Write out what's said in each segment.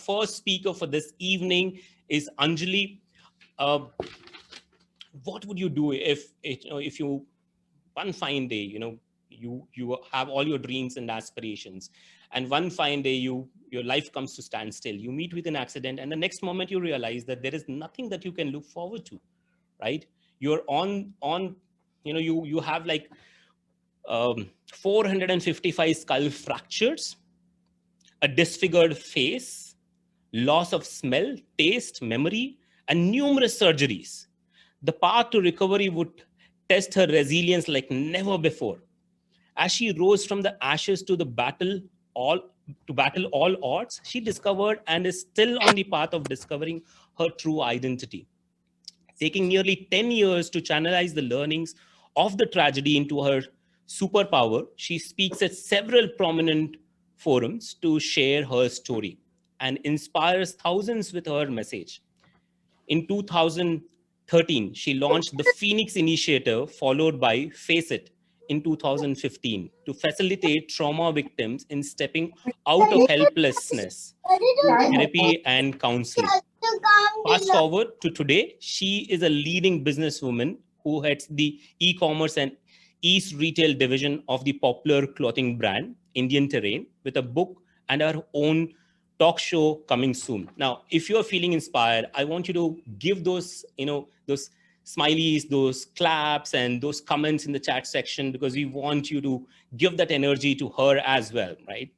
First speaker for this evening is Anjali. Uh, what would you do if you one fine day, you have all your dreams and aspirations, and one fine day your life comes to standstill. You meet with an accident, and the next moment you realize that there is nothing that you can look forward to, right? You're on you have like 455 skull fractures, a disfigured face, loss of smell, taste, memory, and numerous surgeries. The path to recovery would test her resilience like never before. As she rose from the ashes all to battle all odds, she discovered and is still on the path of discovering her true identity. Taking nearly 10 years to channelize the learnings of the tragedy into her superpower, she speaks at several prominent forums to share her story and inspires thousands with her message. In 2013, she launched the Phoenix Initiative, followed by Face It in 2015, to facilitate trauma victims in stepping out of helplessness through therapy and counseling. Fast forward to today, she is a leading businesswoman who heads the e-commerce and East retail division of the popular clothing brand Indian Terrain, with a book and her own talk show coming soon. Now, if you're feeling inspired, I want you to give those smileys, those claps, and those comments in the chat section, because we want you to give that energy to her as well, right?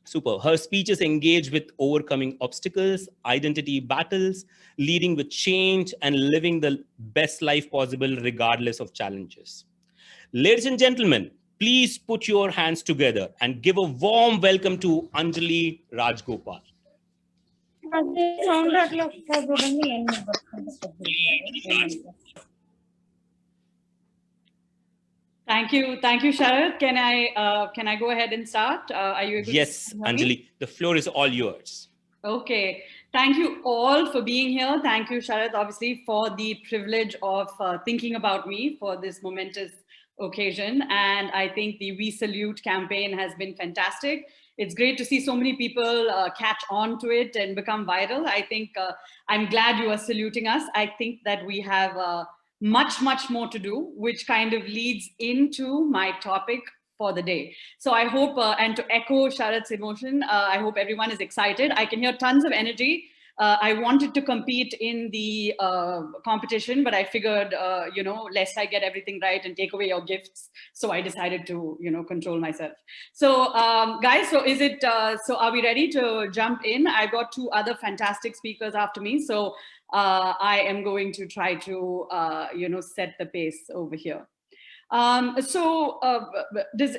Super. Her speeches engage with overcoming obstacles, identity battles, leading with change, and living the best life possible regardless of challenges. Ladies and gentlemen, please put your hands together and give a warm welcome to Anjali Rajgopal. Thank you, Sharat. Can I go ahead and start? Are you able Yes, to hear Anjali, me? the floor is all yours. Okay. Thank you all for being here. Thank you, Sharat, obviously, for the privilege of thinking about me for this momentous occasion. And I think the We Salute campaign has been fantastic. It's great to see so many people catch on to it and become viral. I think I'm glad you are saluting us. I think that we have much more to do, which kind of leads into my topic for the day. So I hope, and to echo Sharat's emotion, I hope everyone is excited. I can hear tons of energy. I wanted to compete in the competition, but I figured, lest I get everything right and take away your gifts. So I decided to, control myself. So guys, so are we ready to jump in? I've got two other fantastic speakers after me. So I am going to try to, set the pace over here. Does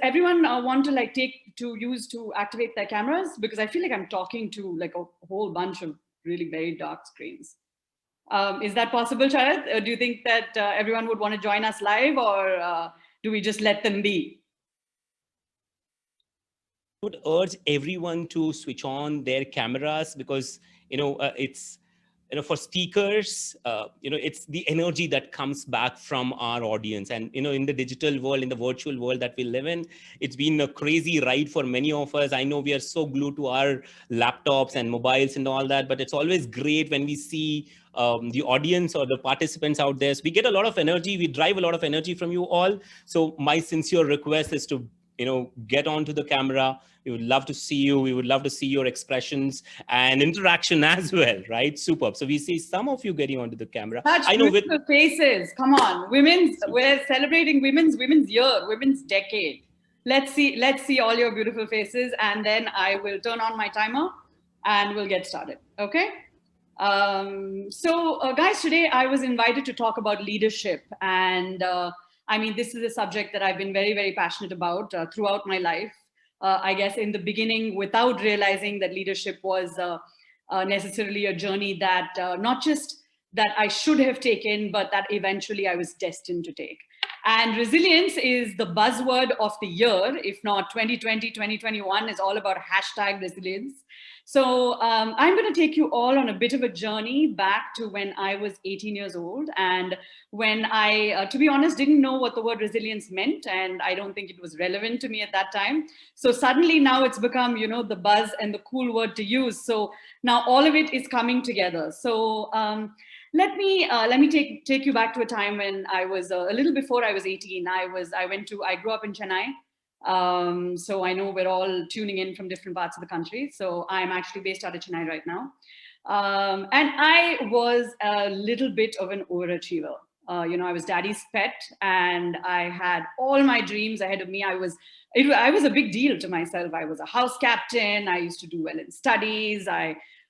everyone want to to activate their cameras? Because I feel like I'm talking to like a whole bunch of really very dark screens. Is that possible, Sharat? Do you think that everyone would want to join us live, or do we just let them be? I would urge everyone to switch on their cameras, because it's for speakers, it's the energy that comes back from our audience. And in the digital world, in the virtual world that we live in, it's been a crazy ride for many of us. I know we are so glued to our laptops and mobiles and all that, but it's always great when we see the audience or the participants out there. So we get a lot of energy, we drive a lot of energy from you all. So my sincere request is to get onto the camera. We would love to see you. We would love to see your expressions and interaction as well, right? Superb. So we see some of you getting onto the camera. Such I know beautiful faces. Come on, we're celebrating women's year, women's decade. Let's see all your beautiful faces, and then I will turn on my timer and we'll get started. Okay. Guys, today I was invited to talk about leadership, and I mean, this is a subject that I've been very passionate about throughout my life. I guess in the beginning, without realizing that leadership was necessarily a journey that not just that I should have taken, but that eventually I was destined to take. And resilience is the buzzword of the year. If not 2020, 2021 is all about hashtag resilience. So I'm going to take you all on a bit of a journey back to when I was 18 years old. And when I, to be honest, didn't know what the word resilience meant. And I don't think it was relevant to me at that time. So suddenly now it's become, you know, the buzz and the cool word to use. So now all of it is coming together. So let me take you back to a time when I was a little before I was 18. I grew up in Chennai. So I know we're all tuning in from different parts of the country. So I'm actually based out of Chennai right now. And I was a little bit of an overachiever. You know, I was daddy's pet and I had all my dreams ahead of me. I was a big deal to myself. I was a house captain. I used to do well in studies.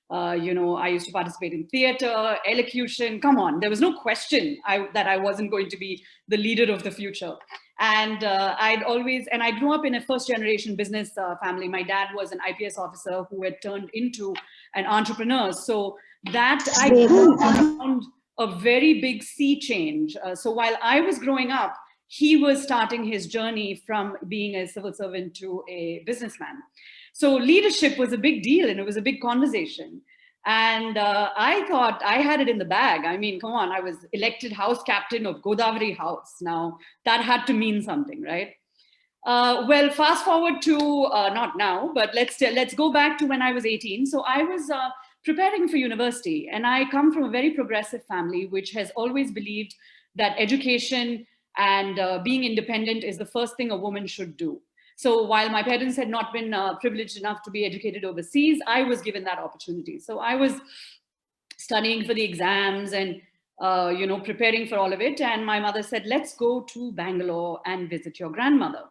You know, I used to participate in theater, elocution. Come on, there was no question that I wasn't going to be the leader of the future. And I grew up in a first generation business family. My dad was an IPS officer who had turned into an entrepreneur. So that I found a very big sea change. So while I was growing up, he was starting his journey from being a civil servant to a businessman. So leadership was a big deal and it was a big conversation. And I thought I had it in the bag. I mean, come on, I was elected house captain of Godavari House. Now, that had to mean something, right? Well, fast forward to, not now, but let's go back to when I was 18. So I was preparing for university, and I come from a very progressive family, which has always believed that education and being independent is the first thing a woman should do. So while my parents had not been privileged enough to be educated overseas, I was given that opportunity. So I was studying for the exams and you know, preparing for all of it. And my mother said, let's go to Bangalore and visit your grandmother.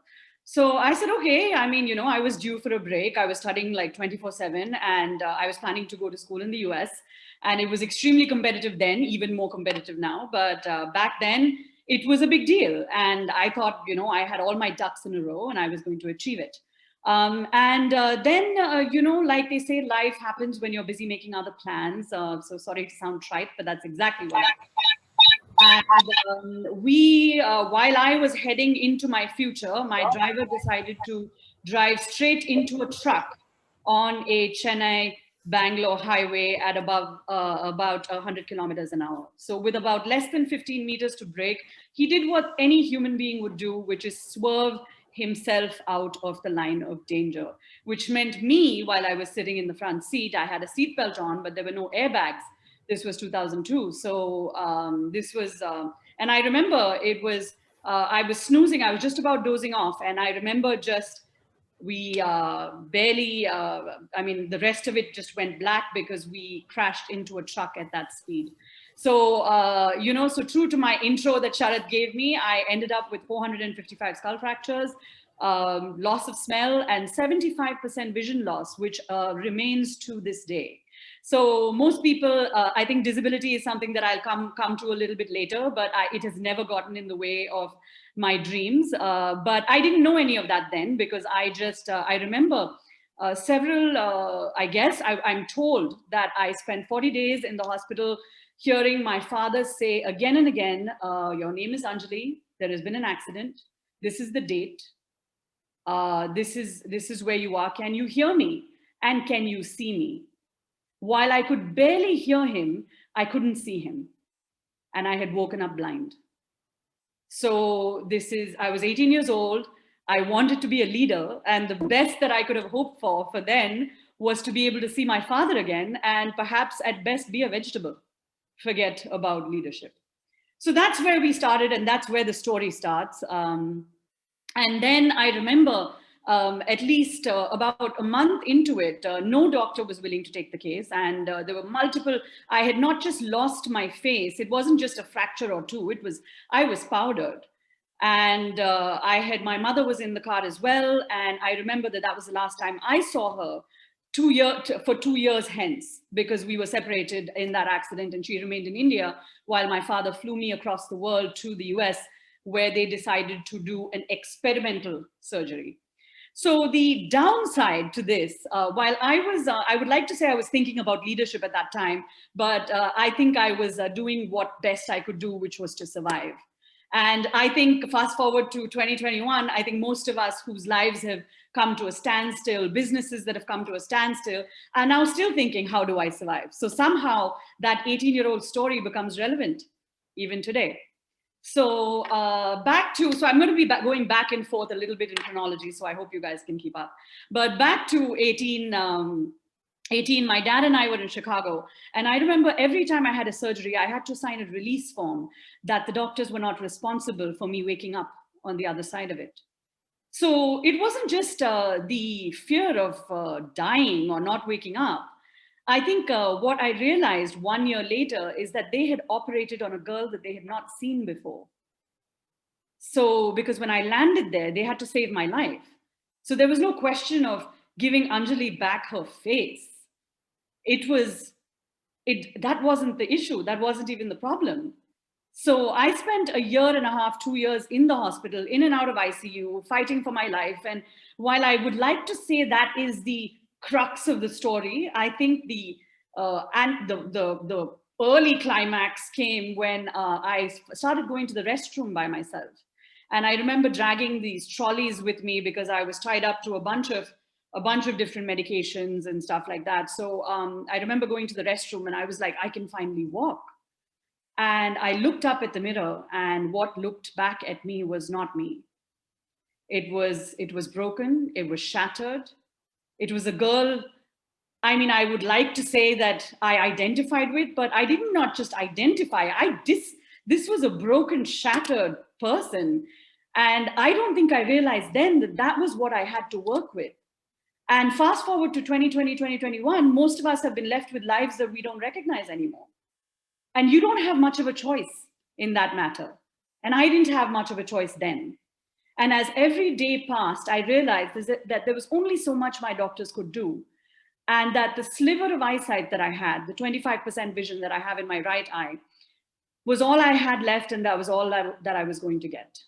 So I said, okay. I mean, you know, I was due for a break. I was studying like 24/7 and I was planning to go to school in the US. And it was extremely competitive then, even more competitive now. But back then, it was a big deal. And I thought, you know, I had all my ducks in a row and I was going to achieve it. Then, you know, like they say, life happens when you're busy making other plans. So sorry to sound trite, but that's exactly what happened. And while I was heading into my future, my driver decided to drive straight into a truck on a Chennai Bangalore highway at about 100 kilometers an hour. So with about less than 15 meters to brake, he did what any human being would do, which is swerve himself out of the line of danger, which meant me, while I was sitting in the front seat, I had a seatbelt on, but there were no airbags. This was 2002. So this was, and I remember it was, I was snoozing, I was just about dozing off. And I remember just, we barely, I mean, the rest of it just went black because we crashed into a truck at that speed. So, you know, so true to my intro that Sharat gave me, I ended up with 455 skull fractures, loss of smell, and 75% vision loss, which remains to this day. So most people, I think disability is something that I'll come to a little bit later, but it has never gotten in the way of my dreams. But I didn't know any of that then because I remember several, I guess, I'm told that I spent 40 days in the hospital hearing my father say again and again, your name is Anjali, there has been an accident, this is the date, this is where you are, can you hear me? And can you see me? While I could barely hear him, I couldn't see him. And I had woken up blind. So I was 18 years old. I wanted to be a leader. And the best that I could have hoped for then was to be able to see my father again and perhaps at best be a vegetable. Forget about leadership. So that's where we started and that's where the story starts. And then I remember at least about a month into it, no doctor was willing to take the case. And there were multiple, I had not just lost my face. It wasn't just a fracture or two. I was powdered. And my mother was in the car as well. And I remember that was the last time I saw her for 2 years hence, because we were separated in that accident and she remained in India while my father flew me across the world to the US, where they decided to do an experimental surgery. So the downside to this, while I would like to say I was thinking about leadership at that time, but I think I was doing what best I could do, which was to survive. And I think fast forward to 2021, I think most of us whose lives have come to a standstill, businesses that have come to a standstill, are now still thinking, how do I survive? So somehow that 18-year-old story becomes relevant even today. So so I'm going to be going back and forth a little bit in chronology, so I hope you guys can keep up. But back to 18, my dad and I were in Chicago. And I remember every time I had a surgery, I had to sign a release form that the doctors were not responsible for me waking up on the other side of it. So it wasn't just the fear of dying or not waking up. I think what I realized 1 year later is that they had operated on a girl that they had not seen before. So, because when I landed there, they had to save my life. So there was no question of giving Anjali back her face. That wasn't the issue. That wasn't even the problem. So I spent a year and a half, 2 years in the hospital, in and out of ICU, fighting for my life. And while I would like to say that is the crux of the story, I think the early climax came when I started going to the restroom by myself. And I remember dragging these trolleys with me because I was tied up to a bunch of different medications and stuff like that. So I remember going to the restroom and I was like, I can finally walk. And I looked up at the mirror, and what looked back at me was not me. It was broken. It was shattered. It was a girl. I mean, I would like to say that I identified with, but I did not just identify. This was a broken, shattered person. And I don't think I realized then that that was what I had to work with. And fast forward to 2020, 2021, most of us have been left with lives that we don't recognize anymore. And you don't have much of a choice in that matter. And I didn't have much of a choice then. And as every day passed, I realized that there was only so much my doctors could do. And that the sliver of eyesight that I had, the 25% vision that I have in my right eye, was all I had left, and that was all that I was going to get.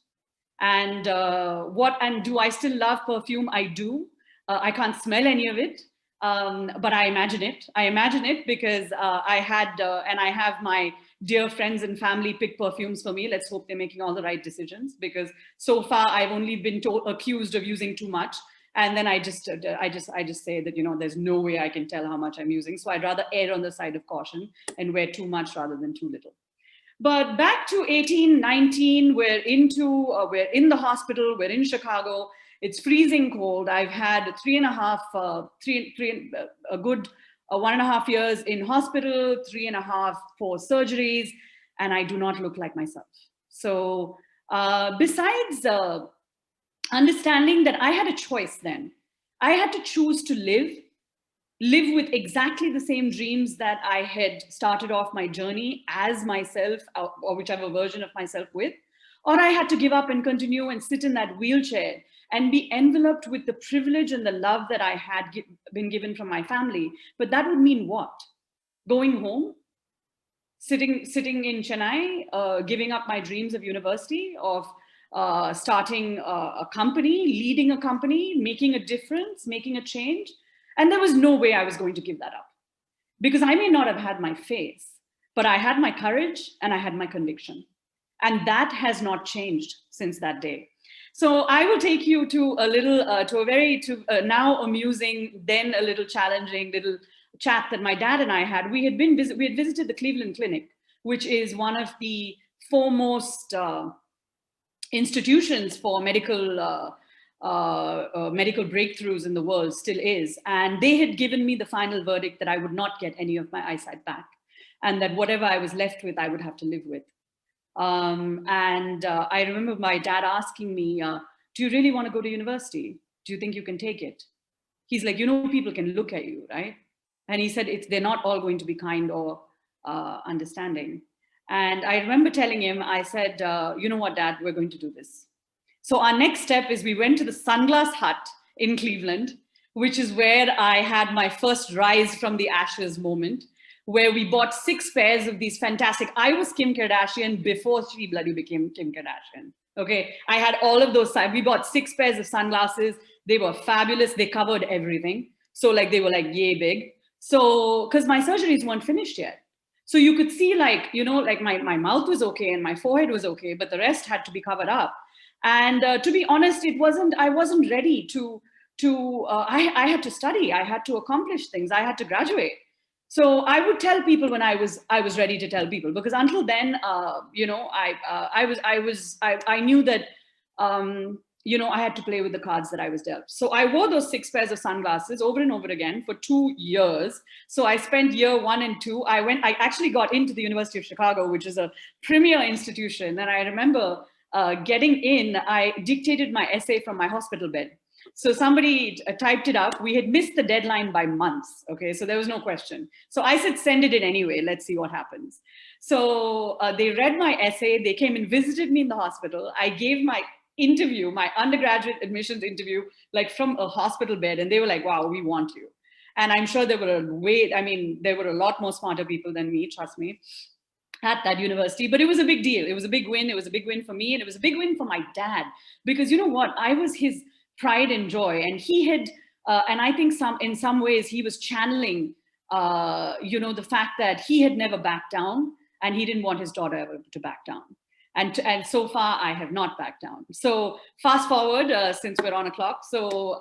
And do I still love perfume? I do. I can't smell any of it. But I imagine it. I imagine it because I have my dear friends and family pick perfumes for me. Let's hope they're making all the right decisions, because so far I've only been accused of using too much. And then I just say that, there's no way I can tell how much I'm using. So I'd rather err on the side of caution and wear too much rather than too little. But back to 18, 19, we're in the hospital, we're in Chicago. It's freezing cold. I've had a good 1.5 years in hospital, 3.5 for surgeries, and I do not look like myself. So besides understanding that I had a choice then, I had to choose to live with exactly the same dreams that I had started off my journey as myself, or whichever version of myself with, or I had to give up and continue and sit in that wheelchair and be enveloped with the privilege and the love that I had been given from my family. But that would mean what? Going home, sitting in Chennai, giving up my dreams of university, of starting a company, leading a company, making a difference, making a change. And there was no way I was going to give that up, because I may not have had my face, but I had my courage and I had my conviction. And that has not changed since that day. So I will take you to a little, now amusing, then a little challenging little chat that my dad and I had. We had visited the Cleveland Clinic, which is one of the foremost institutions for medical breakthroughs in the world, still is. And they had given me the final verdict that I would not get any of my eyesight back, and that whatever I was left with, I would have to live with. I remember my dad asking me, do you really want to go to university? Do you think you can take it? He's like, people can look at you, right? And he said, they're not all going to be kind or understanding. And I remember telling him, I said, you know what, Dad, we're going to do this. So our next step is we went to the Sunglass Hut in Cleveland, which is where I had my first rise from the ashes moment, where we bought 6 pairs of these fantastic. I was Kim Kardashian before she bloody became Kim Kardashian. Okay, I had all of those. We bought 6 pairs of sunglasses. They were fabulous. They covered everything. So they were yay big. So, because my surgeries weren't finished yet. So you could see, like, like my mouth was okay and my forehead was okay, but the rest had to be covered up. And to be honest, I wasn't ready I had to study, I had to accomplish things, I had to graduate. So I would tell people when I was ready to tell people, because until then, I knew that, I had to play with the cards that I was dealt. So I wore those 6 pairs of sunglasses over and over again for 2 years. So I spent year 1 and 2. I actually got into the University of Chicago, which is a premier institution. And I remember getting in, I dictated my essay from my hospital bed. So somebody typed it up. We had missed the deadline by months. Okay, so there was no question. So I said, send it in anyway. Let's see what happens. So they read my essay. They came and visited me in the hospital. I gave my interview, my undergraduate admissions interview, like from a hospital bed. And they were like, wow, we want you. And I'm sure there were a lot more smarter people than me, trust me, at that university. But it was a big deal. It was a big win. It was a big win for me. And it was a big win for my dad, because you know what? I was his pride and joy. And he had, and I think in some ways he was channeling, the fact that he had never backed down, and he didn't want his daughter ever to back down. And so far, I have not backed down. So fast forward, since we're on a clock. So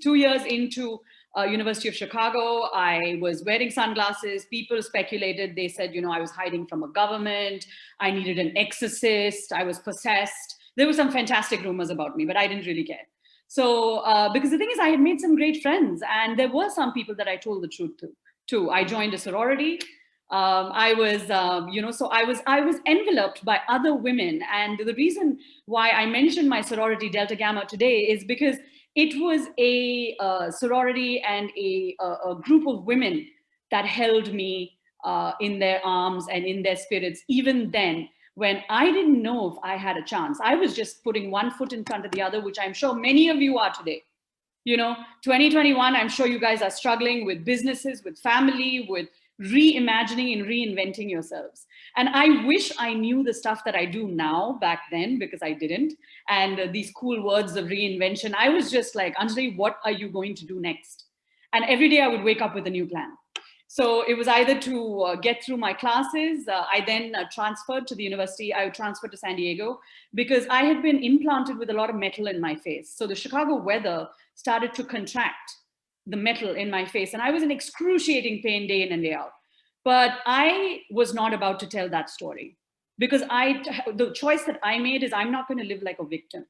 2 years into University of Chicago, I was wearing sunglasses. People speculated. They said, I was hiding from a government. I needed an exorcist. I was possessed. There were some fantastic rumors about me, but I didn't really care. So because the thing is, I had made some great friends, and there were some people that I told the truth to, too. I joined a sorority. I was enveloped by other women. And the reason why I mentioned my sorority Delta Gamma today is because it was a sorority and a group of women that held me in their arms and in their spirits, even then, when I didn't know if I had a chance. I was just putting one foot in front of the other, which I'm sure many of you are today. 2021, I'm sure you guys are struggling with businesses, with family, with reimagining and reinventing yourselves. And I wish I knew the stuff that I do now back then, because I didn't. And these cool words of reinvention, I was just like, Anjali, what are you going to do next? And every day I would wake up with a new plan. So it was either to get through my classes. I then transferred to the university. I transferred to San Diego because I had been implanted with a lot of metal in my face. So the Chicago weather started to contract the metal in my face. And I was in excruciating pain day in and day out. But I was not about to tell that story, because the choice that I made is I'm not going to live like a victim,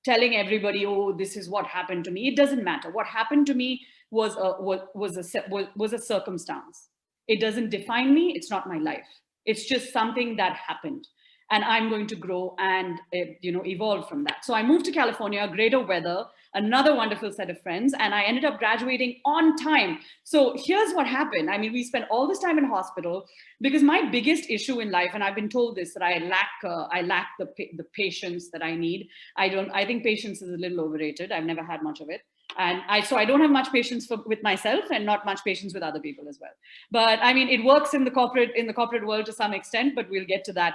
telling everybody, oh, this is what happened to me. It doesn't matter. What happened to me was a circumstance. It doesn't define me. It's not my life. It's just something that happened. And I'm going to grow and evolve from that. So I moved to California, greater weather, another wonderful set of friends, and I ended up graduating on time. So here's what happened. I mean, we spent all this time in hospital because my biggest issue in life, and I've been told this, that I lack the patience that I need. I think patience is a little overrated. I've never had much of it. And so I don't have much patience with myself, and not much patience with other people as well. But I mean, it works in the corporate world to some extent, but we'll get to that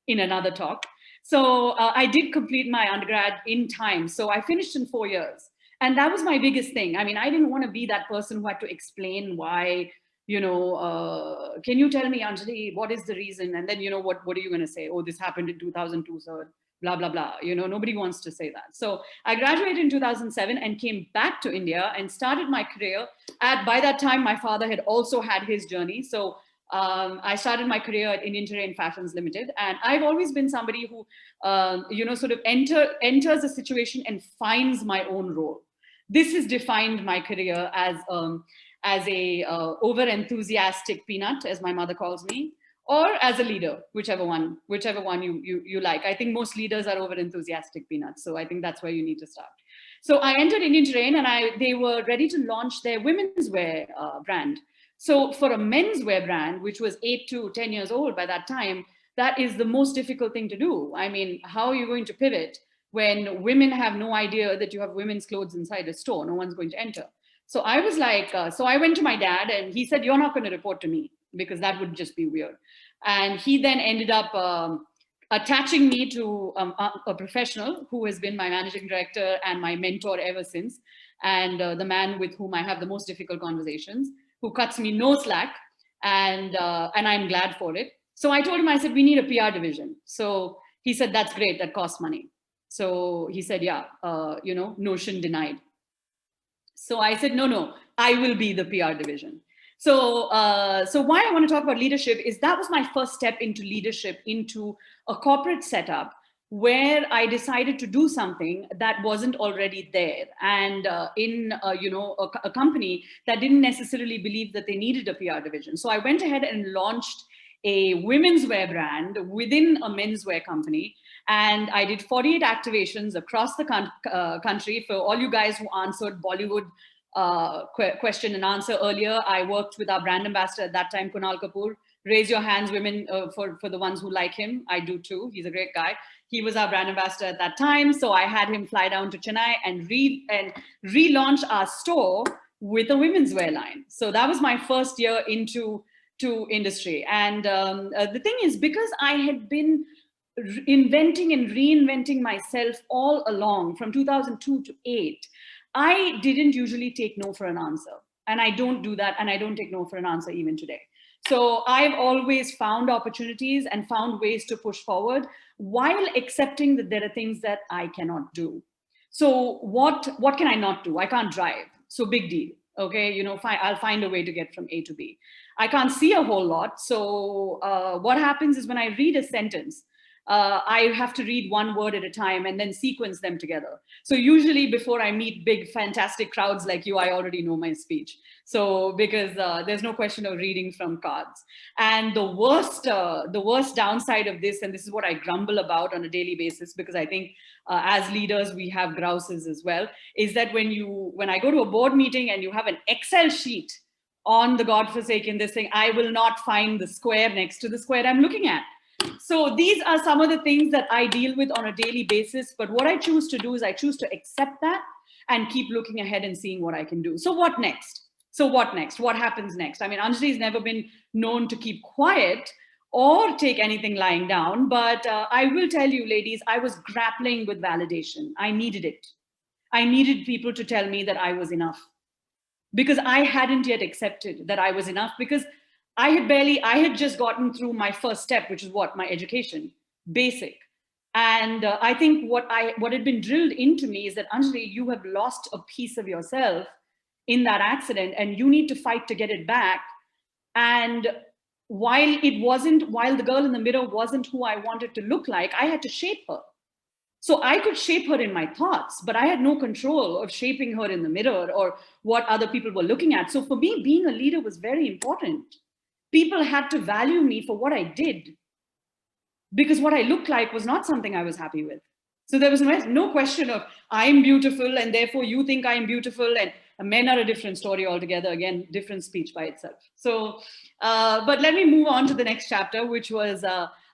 in another talk. So I did complete my undergrad in time. So I finished in 4 years. And that was my biggest thing. I mean, I didn't want to be that person who had to explain why, can you tell me, Anjali, what is the reason? And then, what are you going to say? Oh, this happened in 2002, so blah, blah, blah. Nobody wants to say that. So I graduated in 2007 and came back to India and started my career. By that time, my father had also had his journey. So I started my career at Indian Terrain Fashions Limited. And I've always been somebody who, sort of enters a situation and finds my own role. This has defined my career as a over-enthusiastic peanut, as my mother calls me, or as a leader, whichever one you like. I think most leaders are over-enthusiastic peanuts. So I think that's where you need to start. So I entered Indian Terrain, and they were ready to launch their women's wear brand. So for a menswear brand, which was 8 to 10 years old by that time, that is the most difficult thing to do. I mean, how are you going to pivot when women have no idea that you have women's clothes inside a store? No one's going to enter. So I was like, so I went to my dad, and he said, you're not going to report to me, because that would just be weird. And he then ended up attaching me to a professional who has been my managing director and my mentor ever since, and the man with whom I have the most difficult conversations, who cuts me no slack. and I'm glad for it. So I told him, I said, we need a PR division. So he said, that's great, that costs money. So he said, yeah, notion denied. So I said, no, I will be the PR division. So why I want to talk about leadership is that was my first step into leadership, into a corporate setup where I decided to do something that wasn't already there, and in a company that didn't necessarily believe that they needed a PR division. So I went ahead and launched a women's wear brand within a menswear company, and I did 48 activations across the country. For all you guys who answered Bollywood question and answer earlier, I worked with our brand ambassador at that time, Kunal Kapoor. Raise your hands, women, for the ones who like him. I do too. He's a great guy. He was our brand ambassador at that time. So I had him fly down to Chennai and relaunch our store with a women's wear line. So that was my first year into industry. And the thing is, because I had been inventing and reinventing myself all along from 2002 to 8, I didn't usually take no for an answer. And I don't do that. And I don't take no for an answer even today. So I've always found opportunities and found ways to push forward while accepting that there are things that I cannot do. So what can I not do? I can't drive. So big deal. Okay, I'll find a way to get from A to B. I can't see a whole lot. So what happens is when I read a sentence, I have to read one word at a time and then sequence them together. So usually before I meet big, fantastic crowds like you, I already know my speech. So because there's no question of reading from cards. And the worst downside of this, and this is what I grumble about on a daily basis, because I think as leaders, we have grouses as well, is that when I go to a board meeting and you have an Excel sheet on the godforsaken this thing, I will not find the square next to the square I'm looking at. So these are some of the things that I deal with on a daily basis. But what I choose to do is I choose to accept that and keep looking ahead and seeing what I can do. So what next? What happens next? I mean, Anjali's never been known to keep quiet or take anything lying down. But I will tell you, ladies, I was grappling with validation. I needed it. I needed people to tell me that I was enough, because I hadn't yet accepted that I was enough, because I had just gotten through my first step, which is my education, basic. And I think what had been drilled into me is that, Anjali, you have lost a piece of yourself in that accident and you need to fight to get it back. And while the girl in the mirror wasn't who I wanted to look like, I had to shape her. So I could shape her in my thoughts, but I had no control of shaping her in the mirror or what other people were looking at. So for me, being a leader was very important. People had to value me for what I did, because what I looked like was not something I was happy with. So there was no question of I'm beautiful and therefore you think I'm beautiful, and men are a different story altogether. Again, different speech by itself. So, but let me move on to the next chapter, which was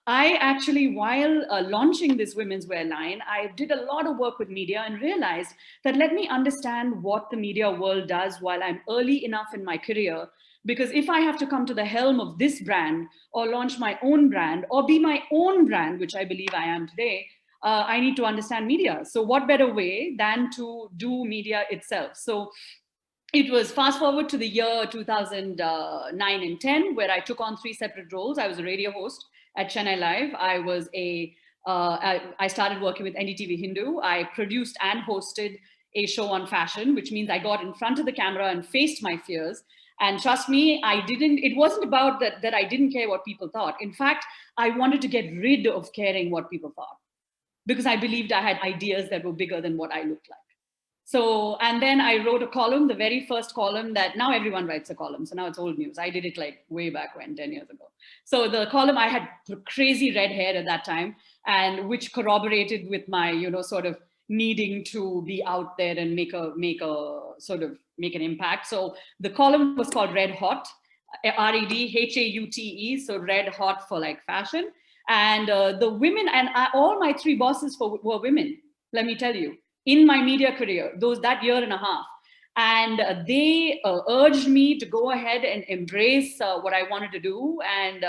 I actually, while launching this women's wear line, I did a lot of work with media and realized that let me understand what the media world does while I'm early enough in my career. Because if I have to come to the helm of this brand or launch my own brand or be my own brand, which I believe I am today, I need to understand media. So what better way than to do media itself? So it was fast forward to the year 2009 and 10, where I took on 3 separate roles. I was a radio host at Chennai Live. I started working with NDTV Hindu. I produced and hosted a show on fashion, which means I got in front of the camera and faced my fears. And trust me, it wasn't about that I didn't care what people thought. In fact, I wanted to get rid of caring what people thought, because I believed I had ideas that were bigger than what I looked like. So, and then I wrote a column, the very first column that now everyone writes a column. So now it's old news. I did it like way back when, 10 years ago. So the column, I had crazy red hair at that time, and which corroborated with my, sort of needing to be out there and make an impact. So the column was called Red Hot, REDHAUTE. So red hot for like fashion. And the women, and all my 3 bosses were women, let me tell you, in my media career, that year and a half. And they urged me to go ahead and embrace what I wanted to do. And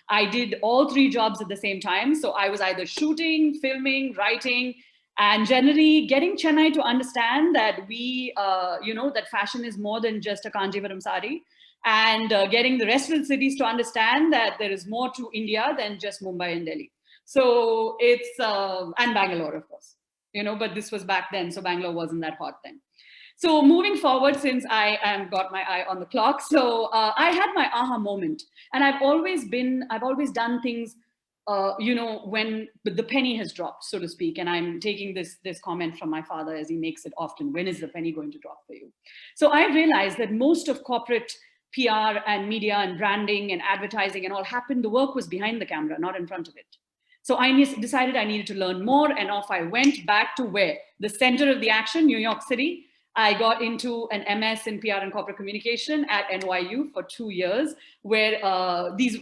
I did all 3 jobs at the same time. So I was either shooting, filming, writing, and generally getting Chennai to understand that that fashion is more than just a Kanjivaram sari. and getting the rest of the cities to understand that there is more to India than just Mumbai and Delhi. So it's, and Bangalore, of course, but this was back then. So Bangalore wasn't that hot then. So moving forward, since I am got my eye on the clock, so I had my aha moment, and I've always done things, when the penny has dropped, so to speak. And I'm taking this comment from my father, as he makes it often: when is the penny going to drop for you? So I realized that most of corporate PR and media and branding and advertising and all happened. The work was behind the camera, not in front of it. So I decided I needed to learn more, and off I went back to where? The center of the action, New York City. I got into an MS in PR and corporate communication at NYU for 2 years, where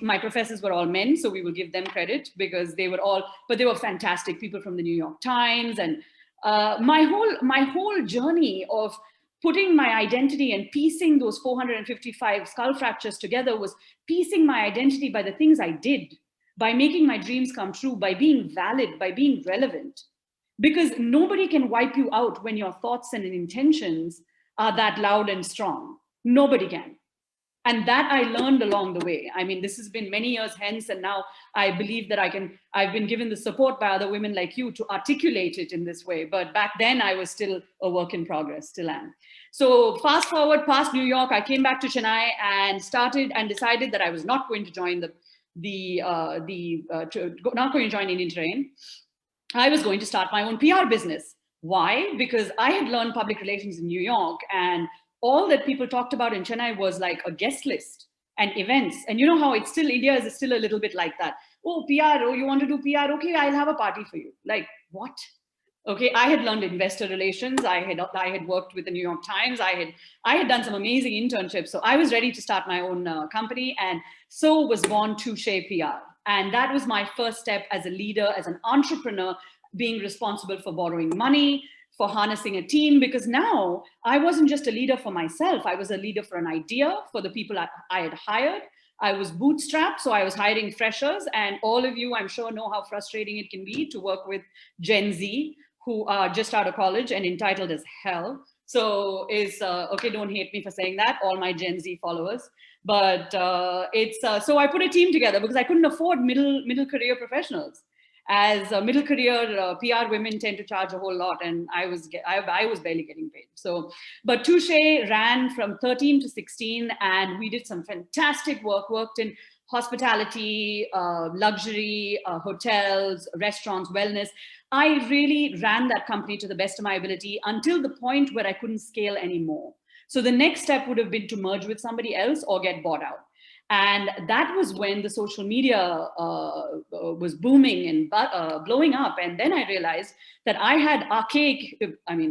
my professors were all men, so we will give them credit because they were fantastic people from the New York Times. And my whole journey of putting my identity and piecing those 455 skull fractures together was piecing my identity by the things I did, by making my dreams come true, by being valid, by being relevant. Because nobody can wipe you out when your thoughts and intentions are that loud and strong. Nobody can. And that I learned along the way. I mean, this has been many years hence, and now I believe that I've been given the support by other women like you to articulate it in this way. But back then I was still a work in progress, still am. So fast forward past New York, I came back to Chennai and decided that I was not going to join not going to join Indian Terrain. I was going to start my own PR business. Why? Because I had learned public relations in New York, and all that people talked about in Chennai was like a guest list and events. And you know how India is still a little bit like that. Oh, PR, oh, you want to do PR? Okay, I'll have a party for you. Like, what? Okay, I had learned investor relations. I had worked with the New York Times. I had done some amazing internships. So I was ready to start my own company. And so was born Touche PR. And that was my first step as a leader, as an entrepreneur, being responsible for borrowing money, for harnessing a team, because now I wasn't just a leader for myself. I was a leader for an idea, for the people I had hired. I was bootstrapped, so I was hiring freshers. And all of you, I'm sure, know how frustrating it can be to work with Gen Z, who are just out of college and entitled as hell. So okay, don't hate me for saying that, all my Gen Z followers. But so I put a team together because I couldn't afford middle career professionals. As middle career PR women tend to charge a whole lot, and I was barely getting paid. So, but Touche ran from 13 to 16, and we did some fantastic work. Worked in hospitality, luxury, hotels, restaurants, wellness. I really ran that company to the best of my ability until the point where I couldn't scale anymore. So the next step would have been to merge with somebody else or get bought out. And that was when the social media was booming and blowing up. And then I realized that I had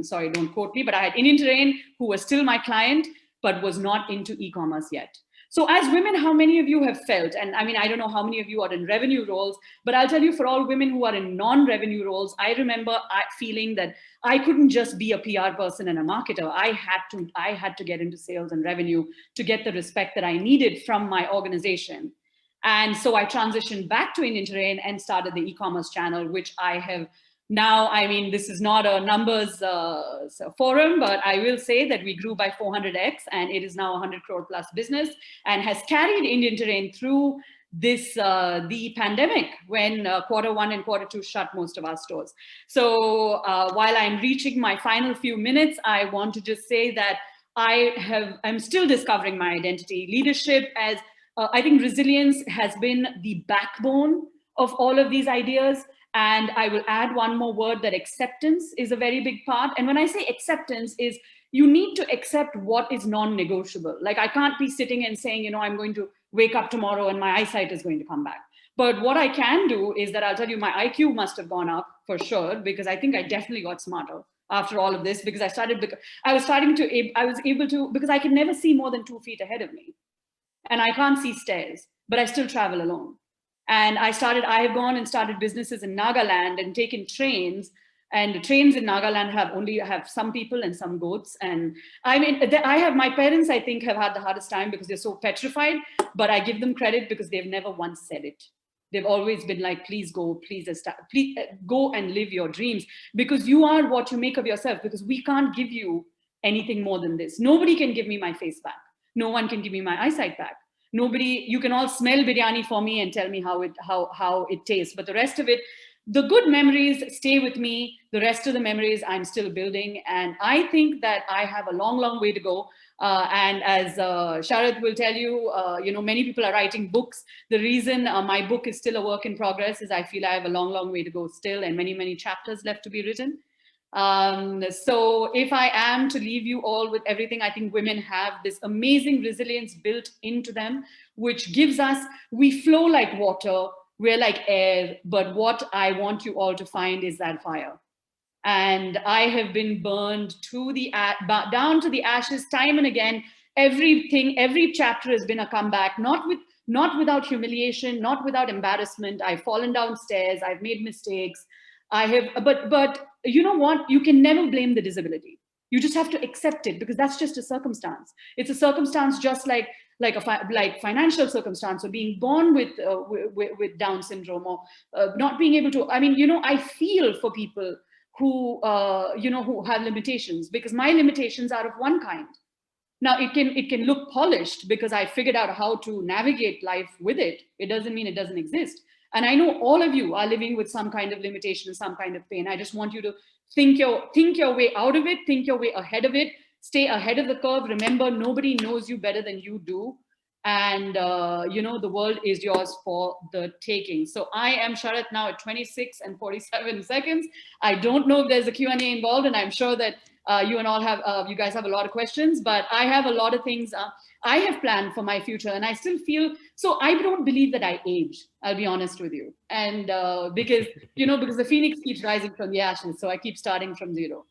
sorry, don't quote me, but I had Indian Terrain, who was still my client, but was not into e-commerce yet. So as women, how many of you have felt, and I mean, I don't know how many of you are in revenue roles, but I'll tell you, for all women who are in non-revenue roles, I remember feeling that I couldn't just be a PR person and a marketer. I had to get into sales and revenue to get the respect that I needed from my organization. And so I transitioned back to Indian Terrain and started the e-commerce channel, which I have now. I mean, this is not a numbers forum, but I will say that we grew by 400x, and it is now a 100 crore plus business, and has carried Indian Terrain through this the pandemic, when Q1 and Q2 shut most of our stores. So while I'm reaching my final few minutes, I want to just say that I'm still discovering my identity. Leadership, as I think resilience has been the backbone of all of these ideas. And I will add one more word, that acceptance is a very big part. And when I say acceptance, is you need to accept what is non-negotiable. Like, I can't be sitting and saying, I'm going to wake up tomorrow and my eyesight is going to come back. But what I can do is that I'll tell you, my IQ must have gone up for sure, because I think I definitely got smarter after all of this, because I was able to, because I could never see more than 2 feet ahead of me. And I can't see stairs, but I still travel alone. And I have gone and started businesses in Nagaland and taken trains, and the trains in Nagaland have some people and some goats. And I mean, my parents, I think, have had the hardest time because they're so petrified, but I give them credit because they've never once said it. They've always been like, please go, please go and live your dreams, because you are what you make of yourself, because we can't give you anything more than this. Nobody can give me my face back. no one can give me my eyesight back. Nobody, you can all smell biryani for me and tell me how it tastes, but the rest of it, the good memories stay with me. The rest of the memories I'm still building, and I think that I have a long way to go. And as Sharat will tell you, many people are writing books. The reason my book is still a work in progress is I feel I have a long way to go still, and many chapters left to be written. So if I am to leave you all with everything, I think women have this amazing resilience built into them, which gives us, we flow like water, we're like air, but what I want you all to find is that fire. And I have been burned to the down to the ashes time and again. Every chapter has been a comeback, not without humiliation, not without embarrassment. I've fallen downstairs, I've made mistakes, I have, but you know what? You can never blame the disability. You just have to accept it, because that's just a circumstance. It's a circumstance, just like financial circumstance, or being born with Down syndrome, or not being able to. I mean, I feel for people who who have limitations, because my limitations are of one kind. Now it can look polished because I figured out how to navigate life with it. It doesn't mean it doesn't exist. And I know all of you are living with some kind of limitation, some kind of pain. I just want you to think your way out of it, think your way ahead of it, stay ahead of the curve. Remember, nobody knows you better than you do. And the world is yours for the taking. So I am Sharat now at 26 and 47 seconds. I don't know if there's a Q&A involved, and I'm sure that you guys have a lot of questions, but I have a lot of things I have planned for my future, and I still feel, so I don't believe that I age, I'll be honest with you. And because the phoenix keeps rising from the ashes, so I keep starting from zero.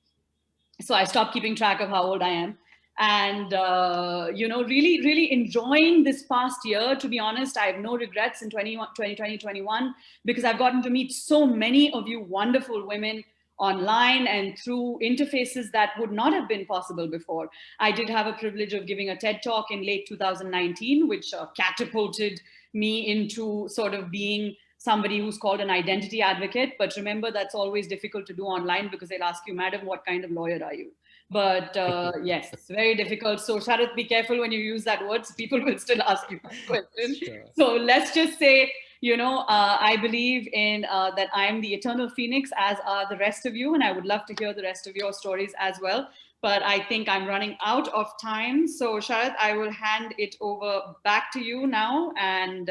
So I stopped keeping track of how old I am. And really enjoying this past year. To be honest, I have no regrets in 2021, because I've gotten to meet so many of you wonderful women online and through interfaces that would not have been possible before. I did have a privilege of giving a TED talk in late 2019, which catapulted me into sort of being somebody who's called an identity advocate. But remember, that's always difficult to do online, because they'll ask you, madam, what kind of lawyer are you? But yes, it's very difficult. So Sharat, be careful when you use that word. So people will still ask you that question. Sure. So let's just say, I believe in that I am the eternal phoenix, as are the rest of you. And I would love to hear the rest of your stories as well. But I think I'm running out of time. So Sharat, I will hand it over back to you now. And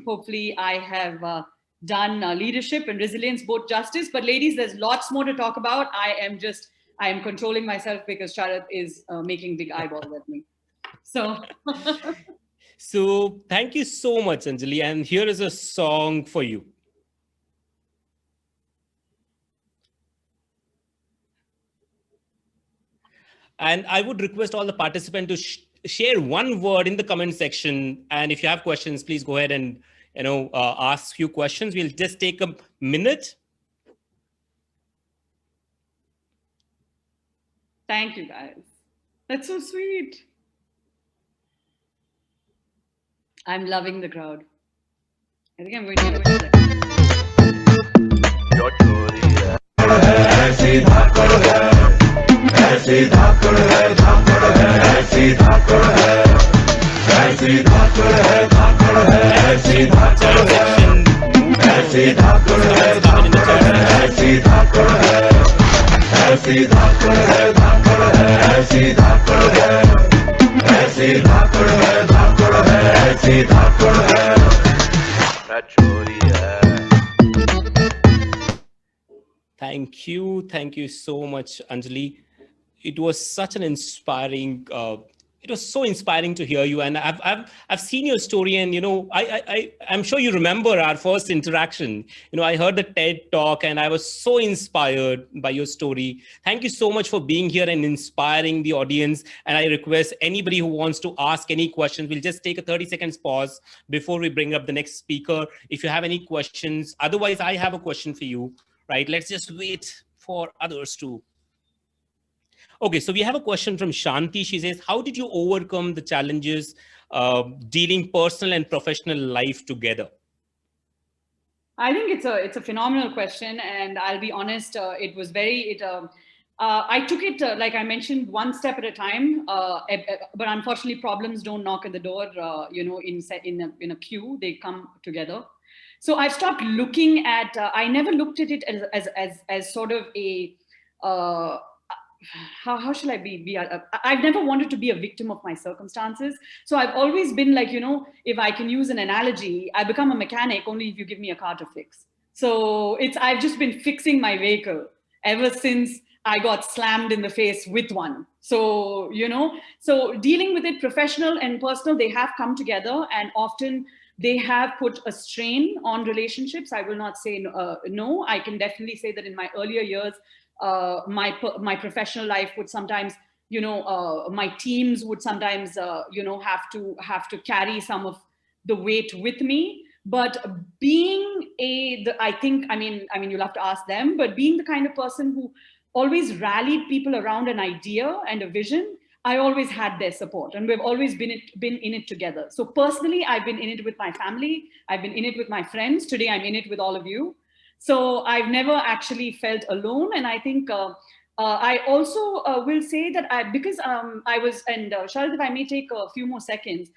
hopefully I have done leadership and resilience, both justice. But ladies, there's lots more to talk about. I am controlling myself because Sharat is making big eyeballs at me. So. So thank you so much, Anjali. And here is a song for you. And I would request all the participants to share one word in the comment section. And if you have questions, please go ahead and ask few questions. We'll just take a minute. Thank you, guys. That's so sweet. I'm loving the crowd. I think I'm going to do it. Thank you so much, Anjali. It was such an inspiring. It was so inspiring to hear you, and I've seen your story, and I'm sure you remember our first interaction. I heard the TED talk, and I was so inspired by your story. Thank you so much for being here and inspiring the audience. And I request anybody who wants to ask any questions, we'll just take a 30 seconds pause before we bring up the next speaker. If you have any questions, otherwise I have a question for you. Right? Let's just wait for others to. Okay, so we have a question from Shanti. She says, how did you overcome the challenges dealing personal and professional life together? I think it's a phenomenal question, and I'll be honest. It was very I took it, like I mentioned, one step at a time. But unfortunately, problems don't knock at the door. In a queue, they come together. So I've stopped looking at. I never looked at it as sort of a. Uh, how shall I be? I've never wanted to be a victim of my circumstances. So I've always been like, if I can use an analogy, I become a mechanic only if you give me a car to fix. So I've just been fixing my vehicle ever since I got slammed in the face with one. So, so dealing with it, professional and personal, they have come together, and often they have put a strain on relationships. I will not say no. I can definitely say that in my earlier years, my professional life would sometimes, my teams would sometimes, have to carry some of the weight with me. But being I think, you'll have to ask them, but being the kind of person who always rallied people around an idea and a vision, I always had their support, and we've always been in it together. So personally, I've been in it with my family, I've been in it with my friends. Today, I'm in it with all of you. So I've never actually felt alone, and I think I also will say that because I was, and Sharat, if I may take a few more seconds,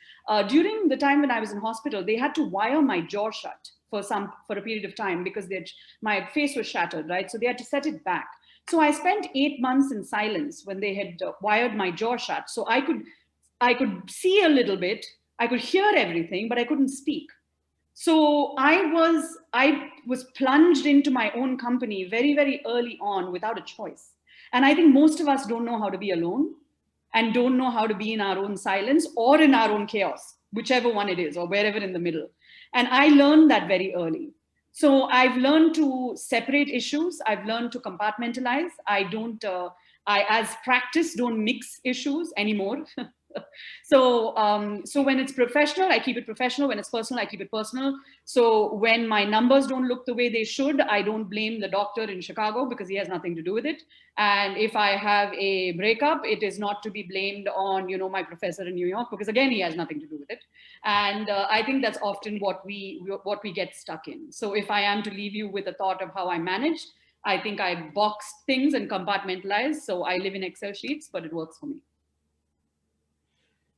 during the time when I was in hospital, they had to wire my jaw shut for a period of time because my face was shattered, right? So they had to set it back. So I spent 8 months in silence when they had wired my jaw shut. So I could see a little bit, I could hear everything, but I couldn't speak. So I was plunged into my own company very, very early on without a choice. And I think most of us don't know how to be alone and don't know how to be in our own silence or in our own chaos, whichever one it is, or wherever in the middle. And I learned that very early. So I've learned to separate issues. I've learned to compartmentalize. I, as practice, don't mix issues anymore. So when it's professional, I keep it professional. When it's personal, I keep it personal. So when my numbers don't look the way they should, I don't blame the doctor in Chicago because he has nothing to do with it. And if I have a breakup, it is not to be blamed on, my professor in New York, because again, he has nothing to do with it. And I think that's often what we get stuck in. So if I am to leave you with a thought of how I managed, I think I boxed things and compartmentalized. So I live in Excel sheets, but it works for me.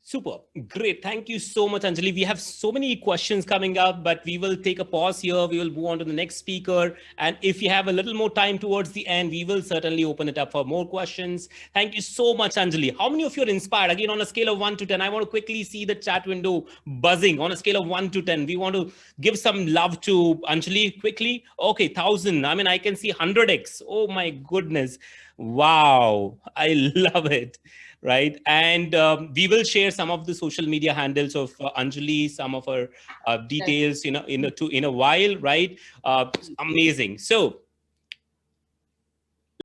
Super. Great. Thank you so much, Anjali. We have so many questions coming up, but we will take a pause here. We will move on to the next speaker. And if you have a little more time towards the end, we will certainly open it up for more questions. Thank you so much, Anjali. How many of you are inspired? Again, on a scale of 1 to 10, I want to quickly see the chat window buzzing. On a scale of 1 to 10, we want to give some love to Anjali quickly. Okay, 1,000. I can see 100x. Oh my goodness. Wow. I love it. Right. And we will share some of the social media handles of Anjali, some of her details, in a while. Right. Amazing. So